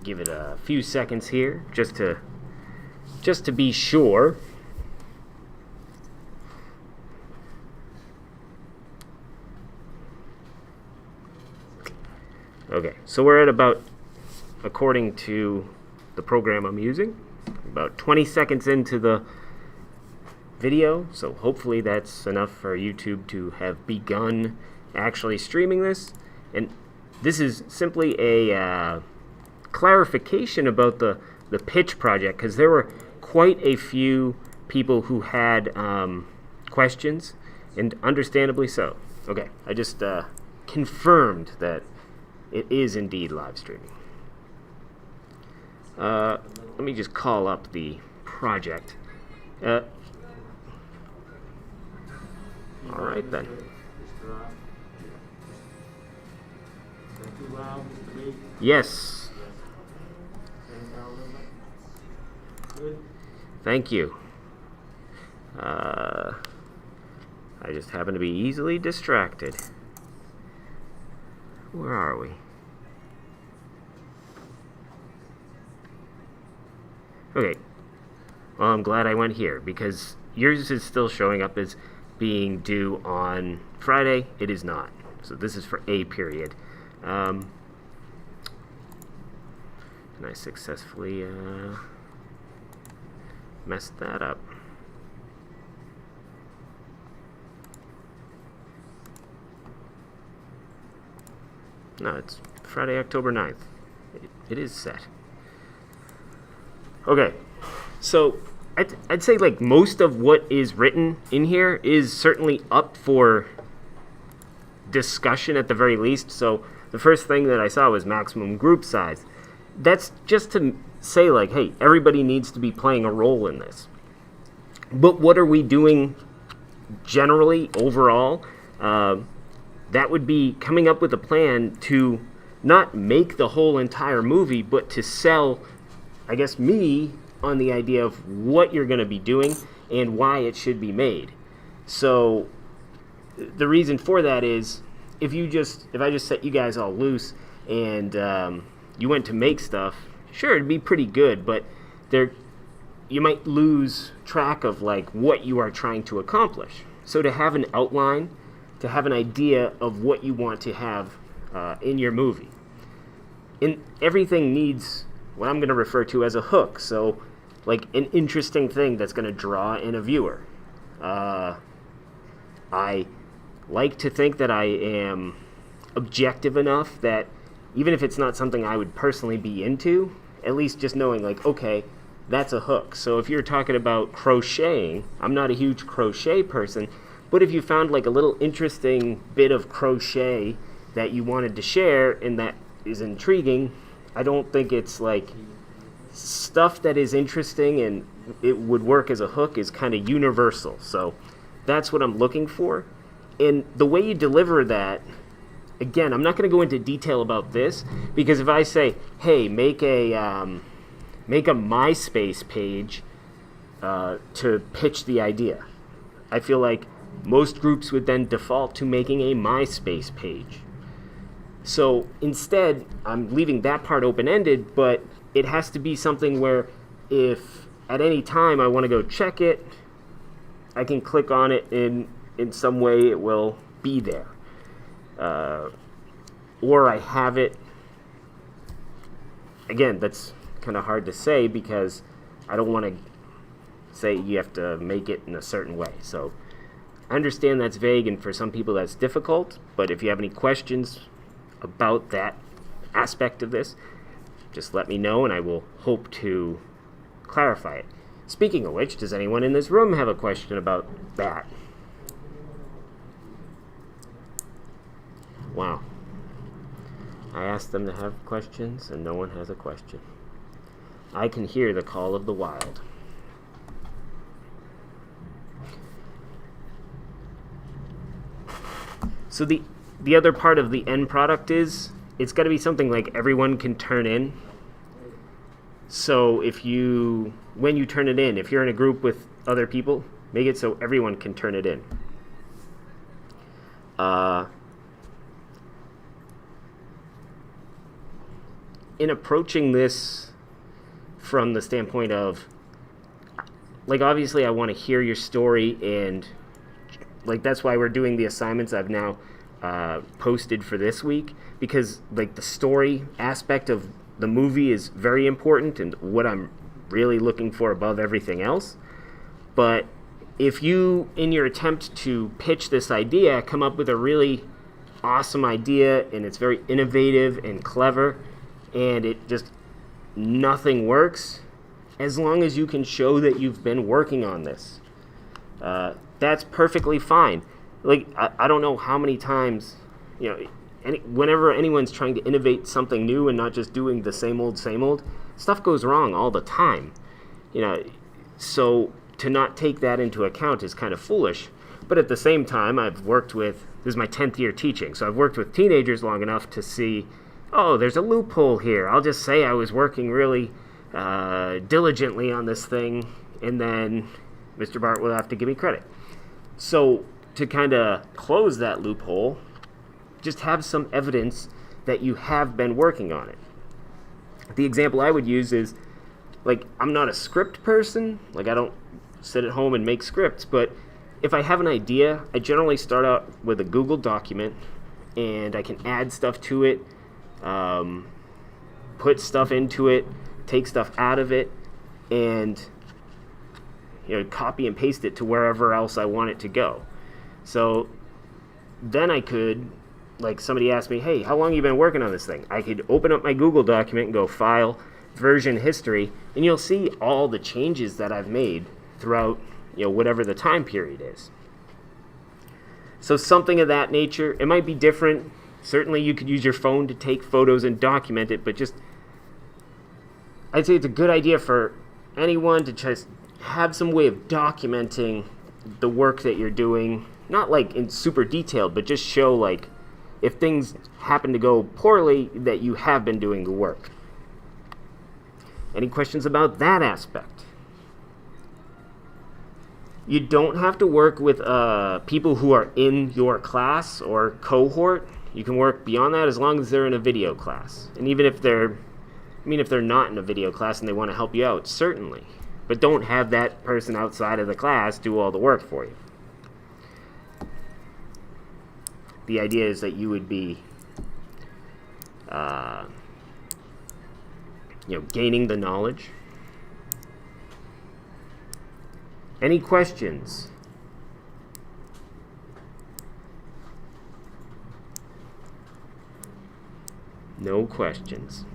give it a few seconds here just to be sure. Okay, so we're at about, according to the program I'm using, about 20 seconds into the video, so hopefully that's enough for YouTube to have begun actually streaming this. And this is simply a clarification about the pitch project, because there were quite a few people who had questions, and understandably so. Okay, I just confirmed that it is indeed live streaming. Let me just call up the project. All right then. Yes. Thank you. I just happen to be easily distracted. Where are we? Okay. Well, I'm glad I went here, because yours is still showing up as being due on Friday. It is not. So this is for a period. And I successfully messed that up. No, it's Friday, October 9th. It is set. Okay, so I'd say like most of what is written in here is certainly up for discussion at the very least. So the first thing that I saw was maximum group size. That's just to say like, hey, everybody needs to be playing a role in this. But what are we doing generally overall? That would be coming up with a plan to not make the whole entire movie, but to sell, I guess, me on the idea of what you're going to be doing and why it should be made. So the reason for that is if I just set you guys all loose and you went to make stuff, sure, it'd be pretty good, but you might lose track of like what you are trying to accomplish. So to have an outline, to have an idea of what you want to have in your movie. And everything needs what I'm going to refer to as a hook. So, like an interesting thing that's going to draw in a viewer. I like to think that I am objective enough that even if it's not something I would personally be into, at least just knowing like, okay, that's a hook. So if you're talking about crocheting, I'm not a huge crochet person, but if you found like a little interesting bit of crochet that you wanted to share and that is intriguing, I don't think it's like stuff that is interesting and it would work as a hook is kind of universal. So that's what I'm looking for. And the way you deliver that, again, I'm not going to go into detail about this, because if I say, hey, make a MySpace page to pitch the idea, I feel like most groups would then default to making a MySpace page. So instead, I'm leaving that part open-ended, but it has to be something where if at any time I want to go check it, I can click on it in some way it will be there. Or I have it. Again, that's kind of hard to say because I don't want to say you have to make it in a certain way. So I understand that's vague, and for some people that's difficult, but if you have any questions about that aspect of this, just let me know and I will hope to clarify it. Speaking of which, does anyone in this room have a question about that? Wow. I asked them to have questions and no one has a question. I can hear the call of the wild. So the other part of the end product is it's got to be something like everyone can turn in. So when you turn it in, if you're in a group with other people, make it so everyone can turn it in. in approaching this from the standpoint of, like, obviously I want to hear your story, and like that's why we're doing the assignments I've now posted for this week, because like the story aspect of the movie is very important and what I'm really looking for above everything else. But if you, in your attempt to pitch this idea, come up with a really awesome idea and it's very innovative and clever, and it just nothing works, as long as you can show that you've been working on this, that's perfectly fine. Like, I don't know how many times, whenever anyone's trying to innovate something new and not just doing the same old, stuff goes wrong all the time. So to not take that into account is kind of foolish. But at the same time, this is my 10th year teaching, so I've worked with teenagers long enough to see, oh, there's a loophole here. I'll just say I was working really diligently on this thing, and then Mr. Bart will have to give me credit. So to kind of close that loophole, just have some evidence that you have been working on it. The example I would use is, like, I'm not a script person. Like, I don't sit at home and make scripts, but if I have an idea, I generally start out with a Google document, and I can add stuff to it, put stuff into it, take stuff out of it, and copy and paste it to wherever else I want it to go. So then I could, like, somebody asked me, hey, how long have you been working on this thing? I could open up my Google document and go File, Version History, and you'll see all the changes that I've made throughout whatever the time period is. So something of that nature. It might be different. Certainly you could use your phone to take photos and document it, but I'd say it's a good idea for anyone to just have some way of documenting the work that you're doing, not like in super detailed, but just show, like, if things happen to go poorly, that you have been doing the work. Any questions about that aspect? You don't have to work with people who are in your class or cohort. You can work beyond that as long as they're in a video class. And even if they're not in a video class and they want to help you out, certainly. But don't have that person outside of the class do all the work for you. The idea is that you would be gaining the knowledge. Any questions? No questions.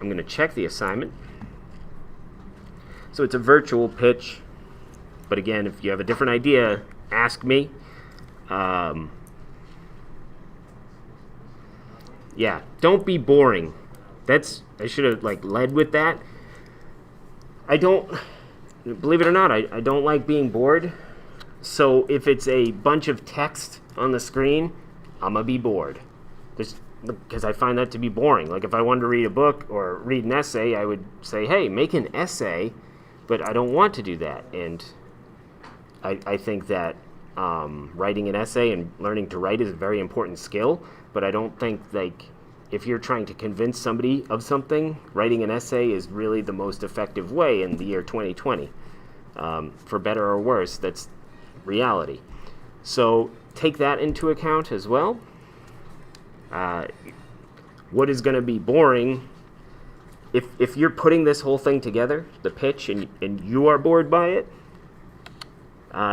I'm going to check the assignment. So it's a virtual pitch, but again, if you have a different idea, ask me. Don't be boring. I should have led with that. Believe it or not, I don't like being bored. So if it's a bunch of text on the screen, I'm going to be bored. Because I find that to be boring. Like, if I wanted to read a book or read an essay, I would say, hey, make an essay, but I don't want to do that. And I think that writing an essay and learning to write is a very important skill, but I don't think, if you're trying to convince somebody of something, writing an essay is really the most effective way in the year 2020. For better or worse, that's reality. So take that into account as well. What is going to be boring, if you're putting this whole thing together, the pitch, and you are bored by it,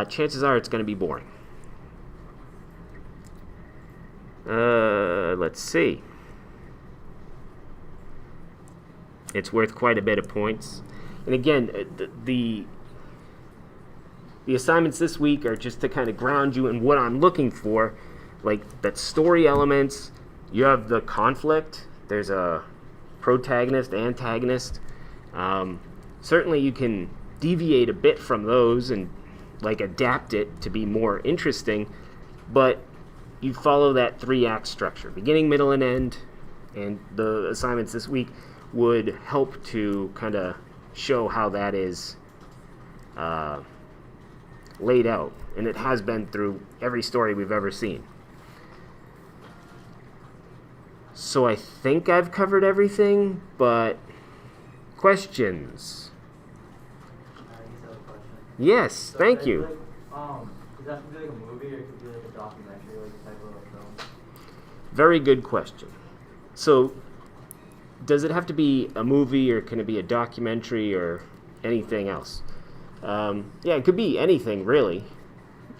chances are it's going to be boring. Let's see. It's worth quite a bit of points. And again, the assignments this week are just to kind of ground you in what I'm looking for, like that story elements. You have the conflict. There's a protagonist, antagonist. Certainly you can deviate a bit from those and adapt it to be more interesting, but you follow that 3-act structure, beginning, middle, and end. And the assignments this week would help to kind of show how that is laid out, and it has been through every story we've ever seen. So I think I've covered everything, but questions? I just have a question. Yes, So thank is you. it does that have to be like a movie or it could be like a documentary, like type of a film? Very good question. So, does it have to be a movie or can it be a documentary or anything else? Yeah, it could be anything really,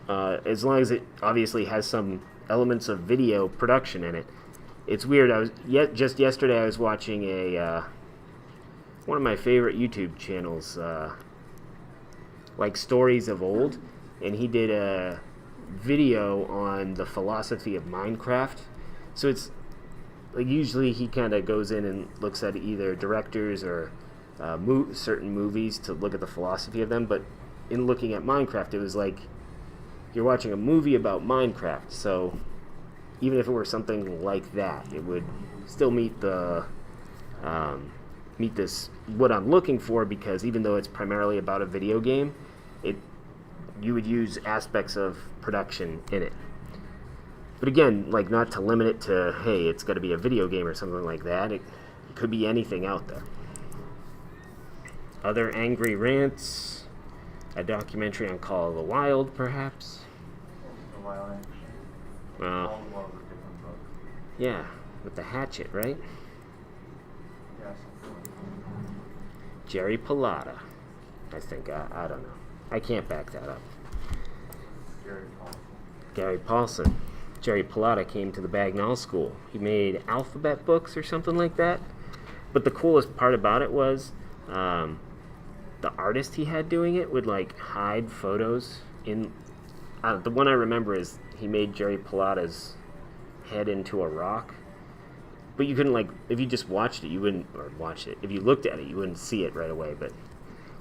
as long as it obviously has some elements of video production in it. It's weird. Just yesterday I was watching a one of my favorite YouTube channels, like Stories of Old, and he did a video on the philosophy of Minecraft. So it's like usually he kind of goes in and looks at either directors or certain movies to look at the philosophy of them. But in looking at Minecraft, it was like you're watching a movie about Minecraft. So even if it were something like that, it would still meet the meet this what I'm looking for, because even though it's primarily about a video game, you would use aspects of production in it. But again, like not to limit it to, hey, it's got to be a video game or something like that. It could be anything out there. Other angry rants, a documentary on Call of the Wild, perhaps. The Wild Ant. Well, All the world is different books. yeah, with the hatchet, right? Yeah, something like that. Jerry Pallotta, I think. I don't know. I can't back that up. Gary Paulson. Gary Paulson. Jerry Pallotta came to the Bagnall School. He made alphabet books or something like that. But the coolest part about it was the artist he had doing it would like hide photos in. The one I remember is he made Jerry Pallotta's head into a rock. But you couldn't, like, if you just watched it, you wouldn't, or watched it, if you looked at it, you wouldn't see it right away. But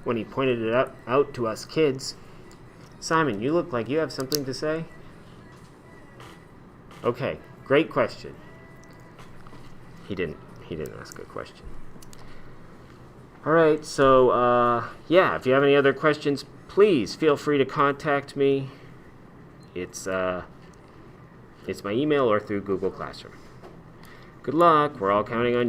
when he pointed it out to us kids, Simon, you look like you have something to say? Okay, great question. He didn't ask a question. All right, so yeah, if you have any other questions, please feel free to contact me. It's my email or through Google Classroom. Good luck. We're all counting on you.